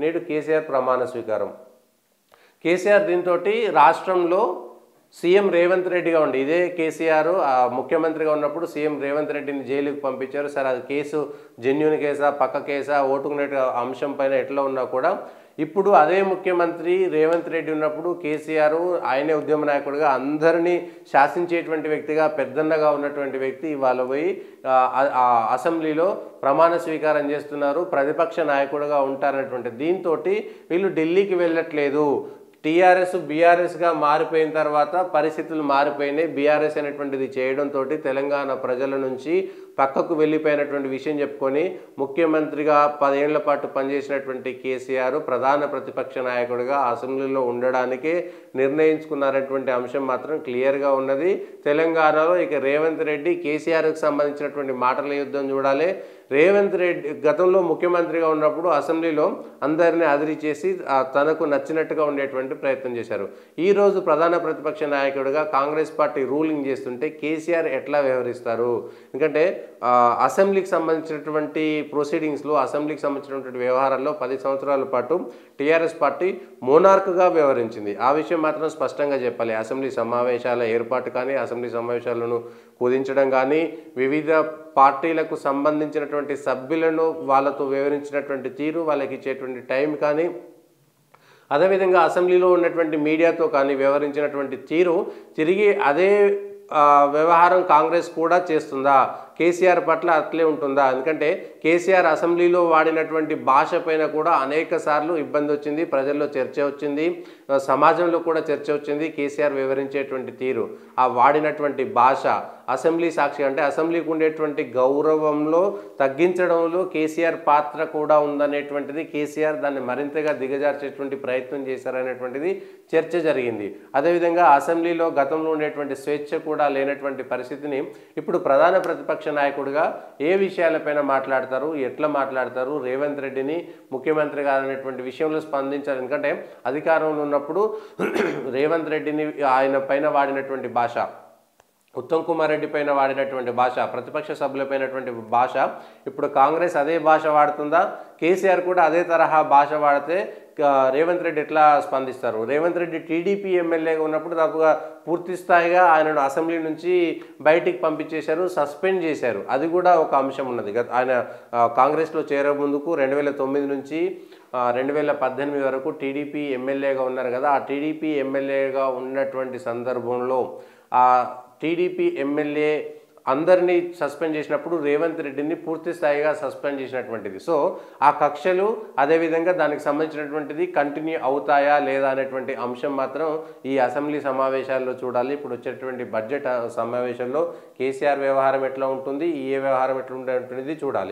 నేడు కేసీఆర్ ప్రమాణ స్వీకారం. కేసీఆర్ దీంతోటి రాష్ట్రంలో సీఎం రేవంత్ రెడ్డిగా ఉండి ఇదే కేసీఆర్ ముఖ్యమంత్రిగా ఉన్నప్పుడు సీఎం రేవంత్ రెడ్డిని జైలుకి పంపించారు. సరే అది కేసు జెన్యూన్ కేసా పక్క కేసా ఓటుకునే అంశం పైన ఎట్లా ఉన్నా కూడా ఇప్పుడు అదే ముఖ్యమంత్రి రేవంత్ రెడ్డి ఉన్నప్పుడు కేసీఆర్ ఆయనే ఉద్యమ నాయకుడిగా అందరినీ శాసించేటువంటి వ్యక్తిగా పెద్దన్నగా ఉన్నటువంటి వ్యక్తి ఇవాళ పోయి అసెంబ్లీలో ప్రమాణ స్వీకారం చేస్తున్నారు. ప్రతిపక్ష నాయకుడిగా ఉంటారనేటువంటి దీంతో వీళ్ళు ఢిల్లీకి వెళ్ళట్లేదు. టీఆర్ఎస్ బీఆర్ఎస్గా మారిపోయిన తర్వాత పరిస్థితులు మారిపోయినాయి. బీఆర్ఎస్ అనేటువంటిది చేయడంతో తెలంగాణ ప్రజల నుంచి పక్కకు వెళ్ళిపోయినటువంటి విషయం చెప్పుకొని ముఖ్యమంత్రిగా 10 ఏళ్ల పాటు పనిచేసినటువంటి కేసీఆర్ ప్రధాన ప్రతిపక్ష నాయకుడిగా అసెంబ్లీలో ఉండడానికే నిర్ణయించుకున్నారనేటువంటి అంశం మాత్రం క్లియర్గా ఉన్నది. తెలంగాణలో ఇక రేవంత్ రెడ్డి కేసీఆర్కి సంబంధించినటువంటి మాటల యుద్ధం చూడాలి. రేవంత్ రెడ్డి గతంలో ముఖ్యమంత్రిగా ఉన్నప్పుడు అసెంబ్లీలో అందరినీ అదిరి చేసి తనకు నచ్చినట్టుగా ఉండేటువంటి ప్రయత్నం చేశారు. ఈరోజు ప్రధాన ప్రతిపక్ష నాయకుడిగా కాంగ్రెస్ పార్టీ రూలింగ్ చేస్తుంటే కేసీఆర్ ఎట్లా వ్యవహరిస్తారు? ఎందుకంటే అసెంబ్లీకి సంబంధించినటువంటి ప్రొసీడింగ్స్లో అసెంబ్లీకి సంబంధించినటువంటి వ్యవహారాల్లో 10 సంవత్సరాల పాటు టీఆర్ఎస్ పార్టీ మోనార్క్గా వ్యవహరించింది. ఆ విషయం మాత్రం స్పష్టంగా చెప్పాలి. అసెంబ్లీ సమావేశాల ఏర్పాటు కానీ అసెంబ్లీ సమావేశాలను కుదించడం కానీ వివిధ పార్టీలకు సంబంధించినటువంటి సభ్యులను వాళ్ళతో వివరించినటువంటి తీరు వాళ్ళకి ఇచ్చేటువంటి టైం కానీ అదేవిధంగా అసెంబ్లీలో ఉన్నటువంటి మీడియాతో కానీ వ్యవహరించినటువంటి తీరు తిరిగి అదే వ్యవహారం కాంగ్రెస్ కూడా చేస్తుందా? కేసీఆర్ పట్ల అట్లే ఉంటుందా? ఎందుకంటే కేసీఆర్ అసెంబ్లీలో వాడినటువంటి భాష పైన కూడా అనేక సార్లు ఇబ్బంది వచ్చింది, ప్రజల్లో చర్చ వచ్చింది, సమాజంలో కూడా చర్చ వచ్చింది. కేసీఆర్ వివరించేటువంటి తీరు ఆ వాడినటువంటి భాష అసెంబ్లీ సాక్షి అంటే అసెంబ్లీకి ఉండేటువంటి గౌరవంలో తగ్గించడంలో కేసీఆర్ పాత్ర కూడా ఉందనేటువంటిది కేసీఆర్ దాన్ని మరింతగా దిగజార్చేటువంటి ప్రయత్నం చేశారనేటువంటిది చర్చ జరిగింది. అదేవిధంగా అసెంబ్లీలో గతంలో ఉండేటువంటి స్వేచ్ఛ కూడా లేనటువంటి పరిస్థితిని ఇప్పుడు ప్రధాన ప్రతిపక్ష నాయకుడిగా ఏ విషయాలపైన మాట్లాడతారు, ఎట్లా మాట్లాడతారు, రేవంత్ రెడ్డిని ముఖ్యమంత్రి అనేటువంటి విషయంలో స్పందించారు. ఎందుకంటే అధికారంలో ఉన్నప్పుడు రేవంత్ రెడ్డిని ఆయన పైన వాడినటువంటి భాష, ఉత్తమ్ కుమార్ రెడ్డి పైన వాడినటువంటి భాష, ప్రతిపక్ష సభ్యులపైనటువంటి భాష ఇప్పుడు కాంగ్రెస్ అదే భాష వాడుతుందా? కేసీఆర్ కూడా అదే తరహా భాష వాడితే రేవంత్ రెడ్డి ఎట్లా స్పందిస్తారు? రేవంత్ రెడ్డి టీడీపీ ఎమ్మెల్యేగా ఉన్నప్పుడు దాదాపుగా పూర్తి స్థాయిగా ఆయనను అసెంబ్లీ నుంచి బయటికి పంపించేశారు, సస్పెండ్ చేశారు. అది కూడా ఒక అంశం ఉన్నది. ఆయన కాంగ్రెస్లో చేరే ముందుకు 2009 నుంచి 2018 వరకు టీడీపీ ఎమ్మెల్యేగా ఉన్నారు కదా. ఆ టీడీపీ ఎమ్మెల్యేగా ఉన్నటువంటి సందర్భంలో ఆ టీడీపీ ఎమ్మెల్యే అందరినీ సస్పెండ్ చేసినప్పుడు రేవంత్ రెడ్డిని పూర్తి స్థాయిగా సస్పెండ్ చేసినటువంటిది. సో ఆ కక్షలు అదేవిధంగా దానికి సంబంధించినటువంటిది కంటిన్యూ అవుతాయా లేదా అనేటువంటి అంశం మాత్రం ఈ అసెంబ్లీ సమావేశాల్లో చూడాలి. ఇప్పుడు వచ్చేటువంటి బడ్జెట్ సమావేశంలో కేసీఆర్ వ్యవహారం ఎట్లా ఉంటుంది, ఈ వ్యవహారం ఎట్లా ఉంటుంది చూడాలి.